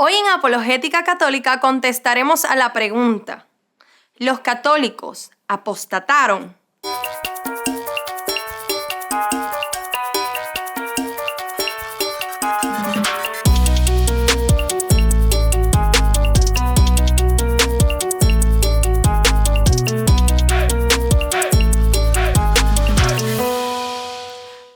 Hoy en Apologética Católica contestaremos a la pregunta: ¿los católicos apostataron?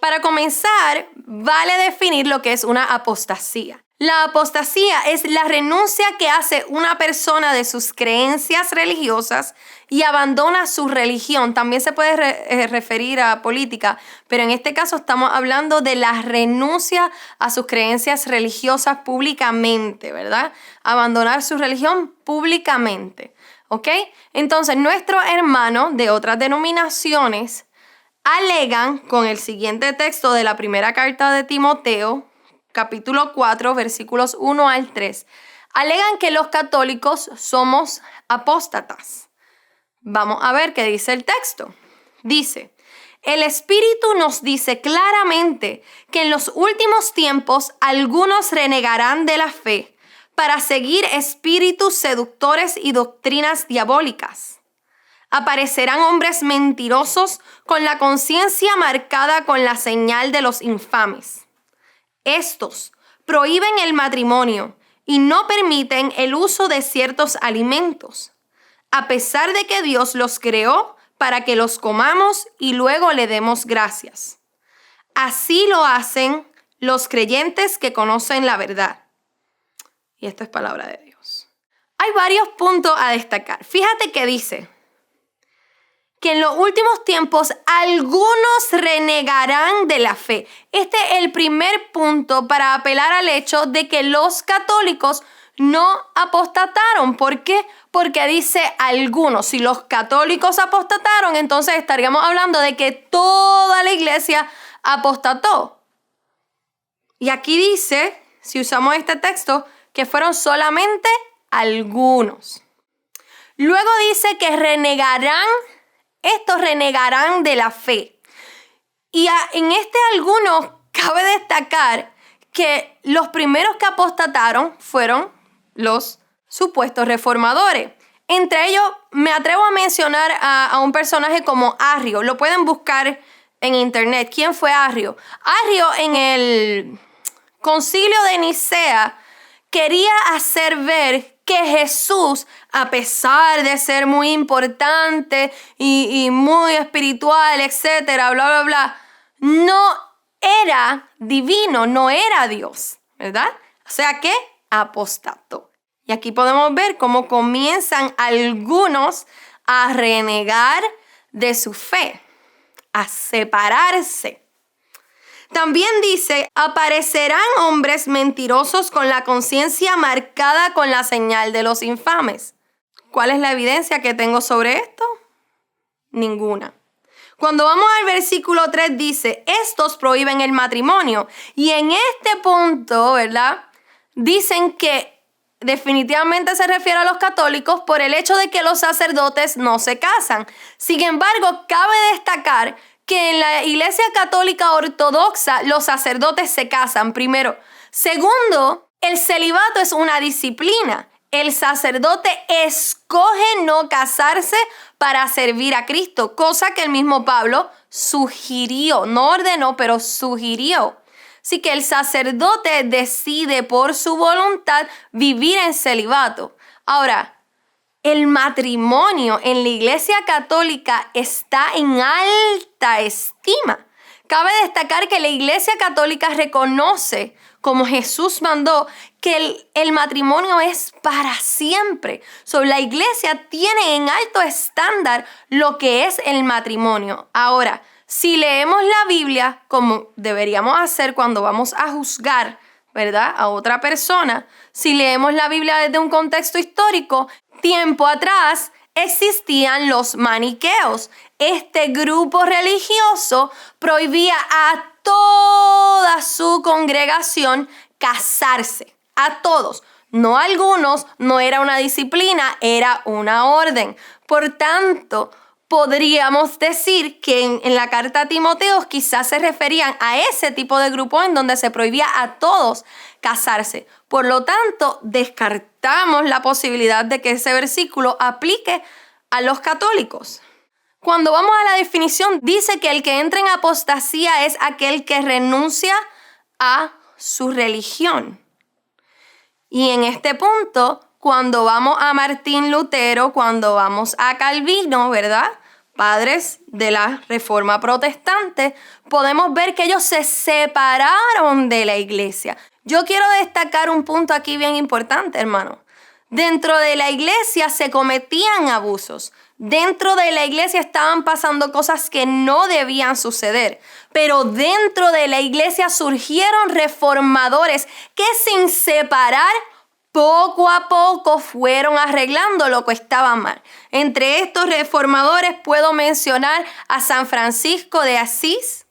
Para comenzar, vale definir lo que es una apostasía. La apostasía es la renuncia que hace una persona de sus creencias religiosas y abandona su religión. También se puede referir a política, pero en este caso estamos hablando de la renuncia a sus creencias religiosas públicamente, ¿verdad? Abandonar su religión públicamente, ¿ok? Entonces, nuestros hermanos de otras denominaciones alegan con el siguiente texto de la primera carta de Timoteo, capítulo 4, versículos 1 al 3. Alegan que los católicos somos apóstatas. Vamos a ver qué dice el texto. Dice: el Espíritu nos dice claramente que en los últimos tiempos algunos renegarán de la fe para seguir espíritus seductores y doctrinas diabólicas. Aparecerán hombres mentirosos con la conciencia marcada con la señal de los infames. Estos prohíben el matrimonio y no permiten el uso de ciertos alimentos, a pesar de que Dios los creó para que los comamos y luego le demos gracias. Así lo hacen los creyentes que conocen la verdad. Y esto es palabra de Dios. Hay varios puntos a destacar. Fíjate que dice que en los últimos tiempos algunos renegarán de la fe. Este es el primer punto para apelar al hecho de que los católicos no apostataron. ¿Por qué? Porque dice algunos. Si los católicos apostataron, entonces estaríamos hablando de que toda la iglesia apostató. Y aquí dice, si usamos este texto, que fueron solamente algunos. Luego dice que estos renegarán de la fe. Y en este algunos cabe destacar que los primeros que apostataron fueron los supuestos reformadores. Entre ellos me atrevo a mencionar a un personaje como Arrio. Lo pueden buscar en internet. ¿Quién fue Arrio? Arrio en el Concilio de Nicea quería hacer ver que Jesús, a pesar de ser muy importante y muy espiritual, etcétera, bla, bla, bla, no era divino, no era Dios, ¿verdad? O sea que apostató. Y aquí podemos ver cómo comienzan algunos a renegar de su fe, a separarse. También dice: aparecerán hombres mentirosos con la conciencia marcada con la señal de los infames. ¿Cuál es la evidencia que tengo sobre esto? Ninguna. Cuando vamos al versículo 3 dice: estos prohíben el matrimonio. Y en este punto, ¿verdad?, dicen que definitivamente se refiere a los católicos por el hecho de que los sacerdotes no se casan. Sin embargo, cabe destacar que en la Iglesia Católica Ortodoxa los sacerdotes se casan, primero. Segundo, el celibato es una disciplina. El sacerdote escoge no casarse para servir a Cristo, cosa que el mismo Pablo sugirió, no ordenó, pero sugirió. Así que el sacerdote decide por su voluntad vivir en celibato. Ahora, el matrimonio en la Iglesia Católica está en alta estima. Cabe destacar que la Iglesia Católica reconoce, como Jesús mandó, que el matrimonio es para siempre. La Iglesia tiene en alto estándar lo que es el matrimonio. Ahora, si leemos la Biblia, como deberíamos hacer cuando vamos a juzgar, ¿verdad?, a otra persona, si leemos la Biblia desde un contexto histórico, tiempo atrás existían los maniqueos. Este grupo religioso prohibía a toda su congregación casarse, a todos. No algunos, no era una disciplina, era una orden. Por tanto, podríamos decir que en la carta a Timoteo quizás se referían a ese tipo de grupo en donde se prohibía a todos casarse. Por lo tanto, descartamos la posibilidad de que ese versículo aplique a los católicos. Cuando vamos a la definición, dice que el que entra en apostasía es aquel que renuncia a su religión. Y en este punto, cuando vamos a Martín Lutero, cuando vamos a Calvino, ¿verdad?, padres de la Reforma Protestante, podemos ver que ellos se separaron de la iglesia. Yo quiero destacar un punto aquí bien importante, hermano. Dentro de la iglesia se cometían abusos. Dentro de la iglesia estaban pasando cosas que no debían suceder. Pero dentro de la iglesia surgieron reformadores que sin separar, poco a poco fueron arreglando lo que estaba mal. Entre estos reformadores puedo mencionar a San Francisco de Asís,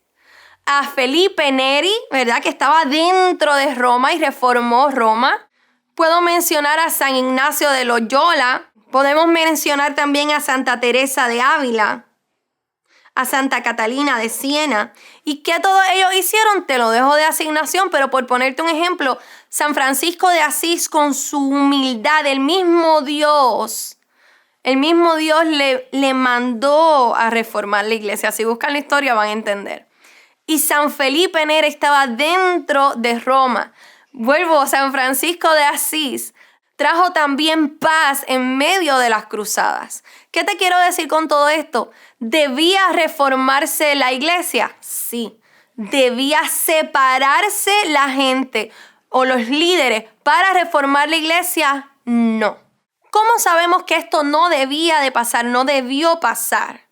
a Felipe Neri, ¿verdad?, que estaba dentro de Roma y reformó Roma. Puedo mencionar a San Ignacio de Loyola. Podemos mencionar también a Santa Teresa de Ávila, a Santa Catalina de Siena. ¿Y qué todos ellos hicieron? Te lo dejo de asignación, pero por ponerte un ejemplo, San Francisco de Asís con su humildad, el mismo Dios le mandó a reformar la iglesia. Si buscan la historia van a entender. Y San Felipe Neri estaba dentro de Roma. Vuelvo, San Francisco de Asís trajo también paz en medio de las cruzadas. ¿Qué te quiero decir con todo esto? ¿Debía reformarse la iglesia? Sí. ¿Debía separarse la gente o los líderes para reformar la iglesia? No. ¿Cómo sabemos que esto no debía de pasar, no debió pasar?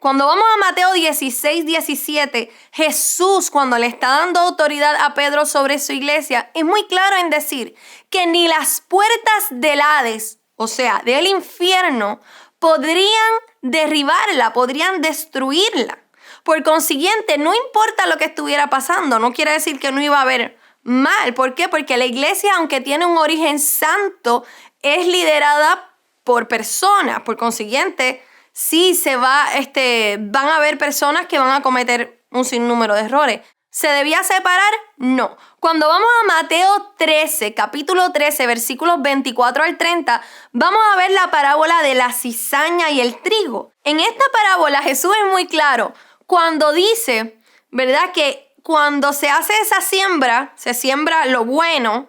Cuando vamos a Mateo 16, 17, Jesús, cuando le está dando autoridad a Pedro sobre su iglesia, es muy claro en decir que ni las puertas del Hades, o sea, del infierno, podrían derribarla, podrían destruirla. Por consiguiente, no importa lo que estuviera pasando, no quiere decir que no iba a haber mal. ¿Por qué? Porque la iglesia, aunque tiene un origen santo, es liderada por personas. Por consiguiente, sí van a haber personas que van a cometer un sinnúmero de errores. ¿Se debía separar? No. Cuando vamos a Mateo 13, capítulo 13, versículos 24 al 30, vamos a ver la parábola de la cizaña y el trigo. En esta parábola Jesús es muy claro cuando dice, ¿verdad?, que cuando se hace esa siembra, se siembra lo bueno,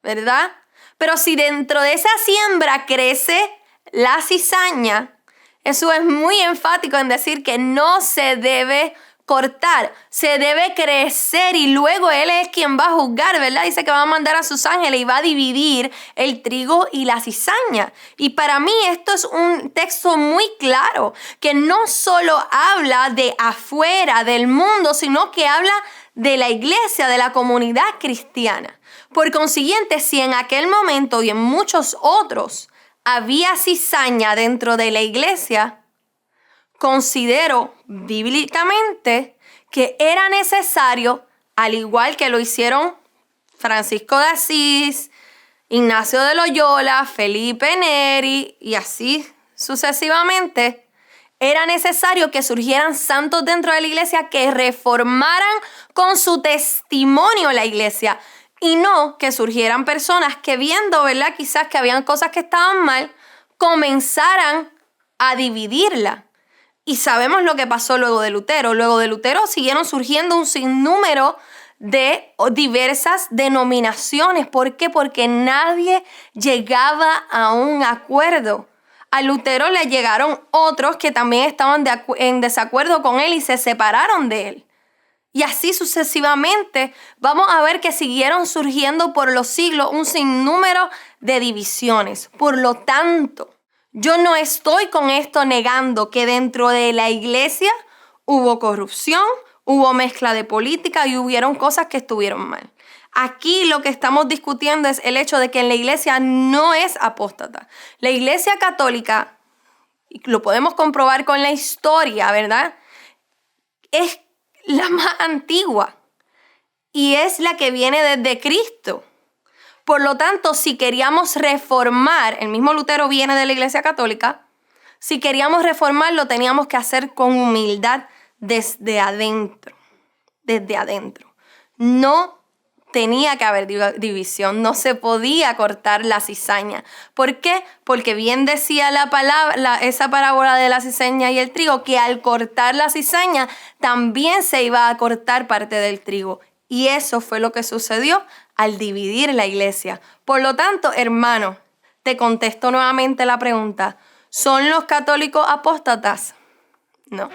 ¿verdad? Pero si dentro de esa siembra crece la cizaña, eso es muy enfático en decir que no se debe cortar, se debe crecer y luego Él es quien va a juzgar, ¿verdad? Dice que va a mandar a sus ángeles y va a dividir el trigo y la cizaña. Y para mí esto es un texto muy claro, que no solo habla de afuera del mundo, sino que habla de la iglesia, de la comunidad cristiana. Por consiguiente, si en aquel momento y en muchos otros había cizaña dentro de la iglesia, considero bíblicamente que era necesario, al igual que lo hicieron Francisco de Asís, Ignacio de Loyola, Felipe Neri y así sucesivamente, era necesario que surgieran santos dentro de la iglesia que reformaran con su testimonio la iglesia. Y no que surgieran personas que viendo, ¿verdad?, quizás que habían cosas que estaban mal, comenzaran a dividirla. Y sabemos lo que pasó luego de Lutero. Luego de Lutero siguieron surgiendo un sinnúmero de diversas denominaciones. ¿Por qué? Porque nadie llegaba a un acuerdo. A Lutero le llegaron otros que también estaban en desacuerdo con él y se separaron de él. Y así sucesivamente vamos a ver que siguieron surgiendo por los siglos un sinnúmero de divisiones. Por lo tanto, yo no estoy con esto negando que dentro de la iglesia hubo corrupción, hubo mezcla de política y hubieron cosas que estuvieron mal. Aquí lo que estamos discutiendo es el hecho de que en la iglesia no es apóstata. La iglesia católica, y lo podemos comprobar con la historia, ¿verdad?, es la más antigua y es la que viene desde Cristo. Por lo tanto, si queríamos reformar, el mismo Lutero viene de la iglesia católica, Si queríamos reformarlo, teníamos que hacer con humildad desde adentro. Desde adentro. No tenía que haber división, no se podía cortar la cizaña. ¿Por qué? Porque bien decía esa parábola de la cizaña y el trigo, que al cortar la cizaña también se iba a cortar parte del trigo. Y eso fue lo que sucedió al dividir la iglesia. Por lo tanto, hermano, te contesto nuevamente la pregunta: ¿son los católicos apóstatas? No.